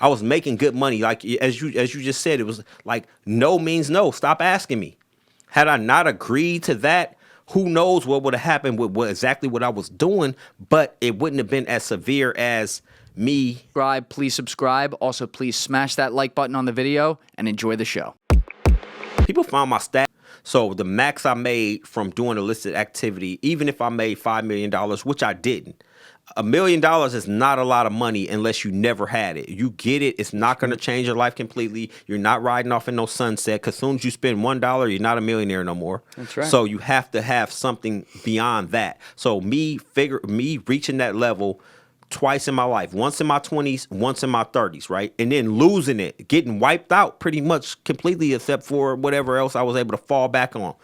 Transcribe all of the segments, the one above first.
I was making good money. Like as you just said, it was like no means no. Stop asking me. Had I not agreed to that, who knows what would have happened with exactly what I was doing, but it wouldn't have been as severe as me. Please subscribe. Also, please smash that like button on the video and enjoy the show. People found my stat. So the max I made from doing illicit activity, even if I made $5 million, which I didn't, $1 million is not a lot of money unless you never had it. You get it, it's not going to change your life completely. You're not riding off in no sunset, because as soon as you spend $1, you're not a millionaire no more. That's right. So you have to have something beyond that. So me reaching that level twice in my life, once in my 20s, once in my 30s, right? And then losing it, getting wiped out pretty much completely, except for whatever else I was able to fall back on.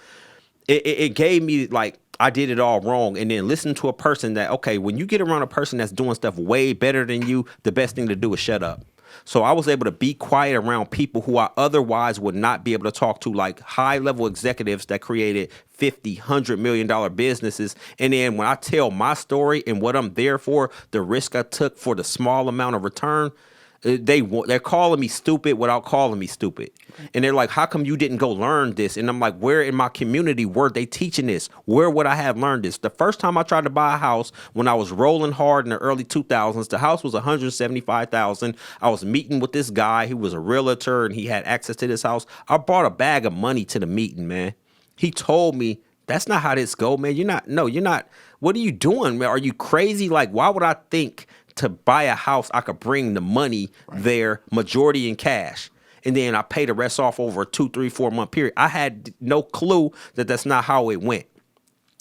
It gave me like, I did it all wrong. And then listen to a person that, okay, when you get around a person that's doing stuff way better than you, the best thing to do is shut up. So I was able to be quiet around people who I otherwise would not be able to talk to, like high-level executives that created $50, $100 million businesses. And then when I tell my story and what I'm there for, the risk I took for the small amount of return, they're calling me stupid without calling me stupid. And they're like, how come you didn't go learn this? And I'm like, where in my community were they teaching this? Where would I have learned this? The first time I tried to buy a house when I was rolling hard in the early 2000s, the house was $175,000. I was meeting with this guy who was a realtor and he had access to this house. I brought a bag of money to the meeting, man. He told me, that's not how this go, man. You're not. What are you doing, man? Are you crazy? Like, why would I think to buy a house, I could bring the money there, majority in cash, and then I pay the rest off over a 2, 3, 4 month period? I had no clue that that's not how it went,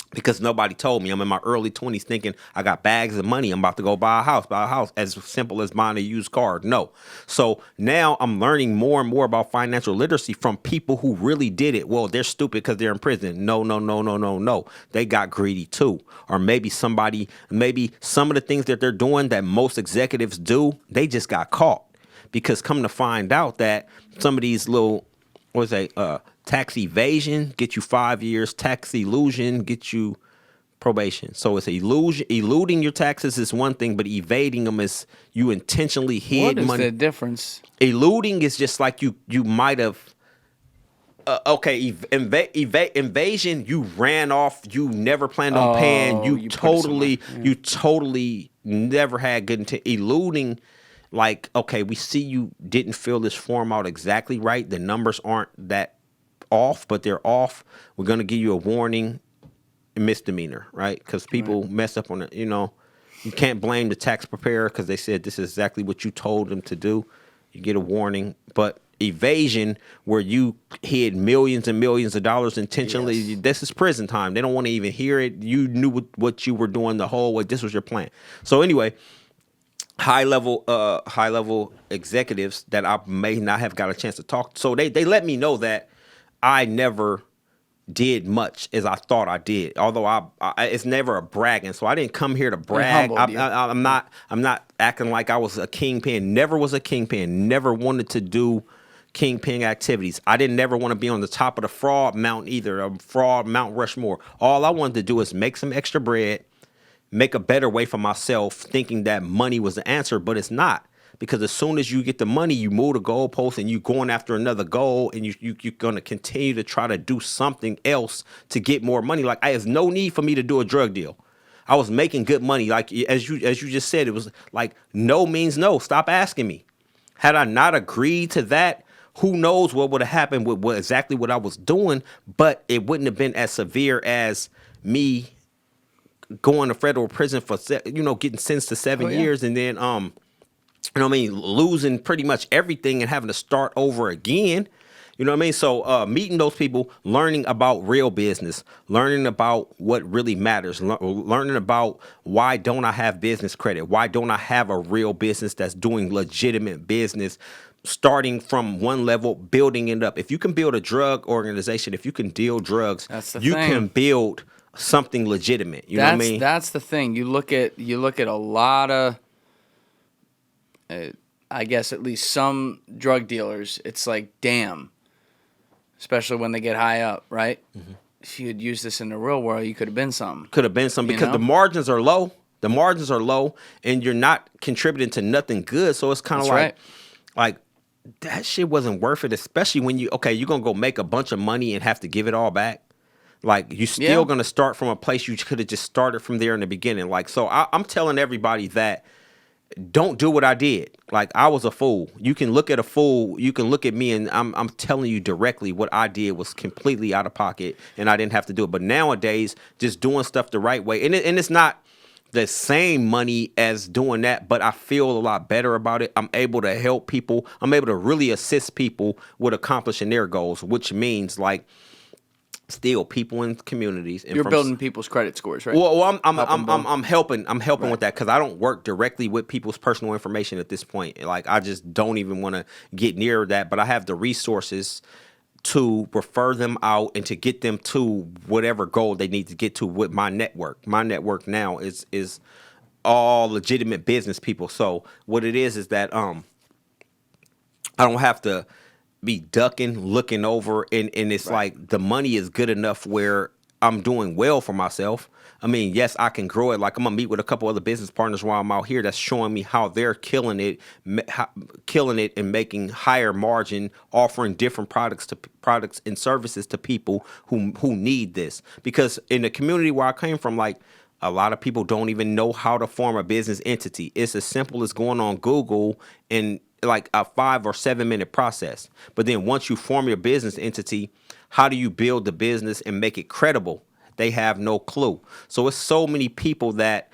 because nobody told me. I'm in my early 20s thinking I got bags of money. I'm about to go buy a house as simple as buying a used car. No. So now I'm learning more and more about financial literacy from people who really did it. Well, they're stupid because they're in prison. No. They got greedy too. Or maybe some of the things that they're doing that most executives do, they just got caught. Because come to find out that some of these little, tax evasion get you 5 years, tax elusion get you probation. So it's eluding your taxes is one thing, but evading them is you intentionally hid money. What is the difference? Eluding is just like you might have. Invasion, you ran off, you never planned on paying, you totally never had good intent. Eluding, like, okay, we see you didn't fill this form out exactly right. The numbers aren't that off, but they're off. We're going to give you a warning, misdemeanor, right? Because people mess up on it. You can't blame the tax preparer because they said this is exactly what you told them to do. You get a warning. But evasion, where you hid millions and millions of dollars intentionally, this is prison time. They don't want to even hear it. You knew what you were doing the whole way. This was your plan. So anyway, high level executives that I may not have got a chance to talk to. So they let me know that I never did much as I thought I did. Although it's never a bragging. So I didn't come here to brag. I'm not acting like I was a kingpin. Never was a kingpin. Never wanted to do kingpin activities. I didn't never want to be on the top of the fraud mountain either, a fraud Mount Rushmore. All I wanted to do is make some extra bread, make a better way for myself, thinking that money was the answer, but it's not. Because as soon as you get the money, you move the goalpost and you're going after another goal, and you're going to continue to try to do something else to get more money. Like, there's no need for me to do a drug deal. I was making good money. Like, as you just said, it was like no means no. Stop asking me. Had I not agreed to that, who knows what would have happened with exactly what I was doing, but it wouldn't have been as severe as me going to federal prison for, getting sentenced to 7 years, and then, losing pretty much everything and having to start over again. You know what I mean? So meeting those people, learning about real business, learning about what really matters, learning about why don't I have business credit? Why don't I have a real business that's doing legitimate business? Starting from one level, building it up. If you can build a drug organization, if you can deal drugs, can build something legitimate. You know what I mean? That's the thing. You look at a lot of, I guess at least some drug dealers. It's like, damn, especially when they get high up, right? Mm-hmm. If you had used this in the real world, you could have been something. Because the margins are low. The margins are low, and you're not contributing to nothing good. So it's kind of like, like that shit wasn't worth it, especially when you're going to go make a bunch of money and have to give it all back. Like, you're still going to start from a place you could have just started from there in the beginning. Like, so I'm telling everybody that don't do what I did. Like, I was a fool. You can look at a fool. You can look at me, and I'm telling you directly what I did was completely out of pocket, and I didn't have to do it. But nowadays, just doing stuff the right way, and it's not the same money as doing that, but I feel a lot better about it. I'm able to help people. I'm able to really assist people with accomplishing their goals, which means like still people in communities. And you're building people's credit scores, right? Well, I'm helping with that because I don't work directly with people's personal information at this point. Like, I just don't even want to get near that, but I have the resources to refer them out and to get them to whatever goal they need to get to with my network. My network now is all legitimate business people. So what it is that I don't have to be ducking, looking over, and it's like the money is good enough where I'm doing well for myself. I mean, yes, I can grow it. Like, I'm gonna meet with a couple other business partners while I'm out here that's showing me how they're killing it and making higher margin, offering different products and services to people who need this. Because in the community where I came from, like, a lot of people don't even know how to form a business entity. It's as simple as going on Google and like a 5 or 7 minute process. But then once you form your business entity, how do you build the business and make it credible? They have no clue. So it's so many people that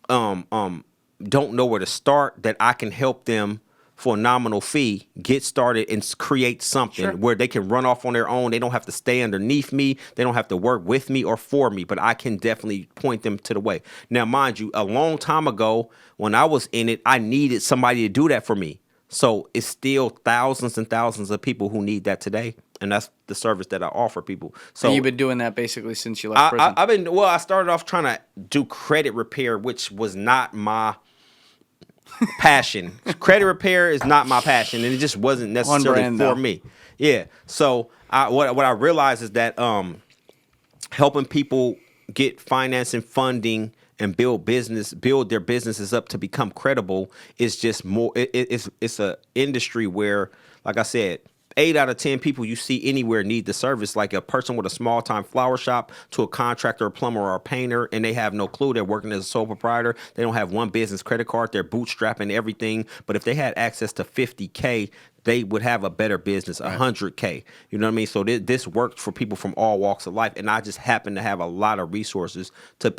don't know where to start that I can help them for a nominal fee get started and create something where they can run off on their own. They don't have to stay underneath me. They don't have to work with me or for me, but I can definitely point them to the way. Now, mind you, a long time ago when I was in it, I needed somebody to do that for me. So it's still thousands and thousands of people who need that today. And that's the service that I offer people. So and you've been doing that basically since you left prison? I started off trying to do credit repair, which was not my passion. Credit repair is not my passion, and it just wasn't necessarily for me. Yeah. So what I realized is that helping people get financing, funding, and build their businesses up to become credible is just more. It's a industry where, like I said, 8 out of 10 people you see anywhere need the service, like a person with a small time flower shop to a contractor, a plumber, or a painter, and they have no clue. They're working as a sole proprietor. They don't have one business credit card. They're bootstrapping everything. But if they had access to $50K, they would have a better business, $100K. You know what I mean? So this works for people from all walks of life. And I just happen to have a lot of resources to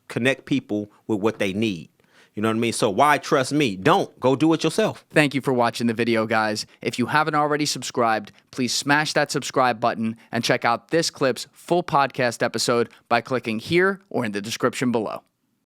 connect people with what they need. You know what I mean? So why trust me? Don't. Go do it yourself. Thank you for watching the video, guys. If you haven't already subscribed, please smash that subscribe button and check out this clip's full podcast episode by clicking here or in the description below.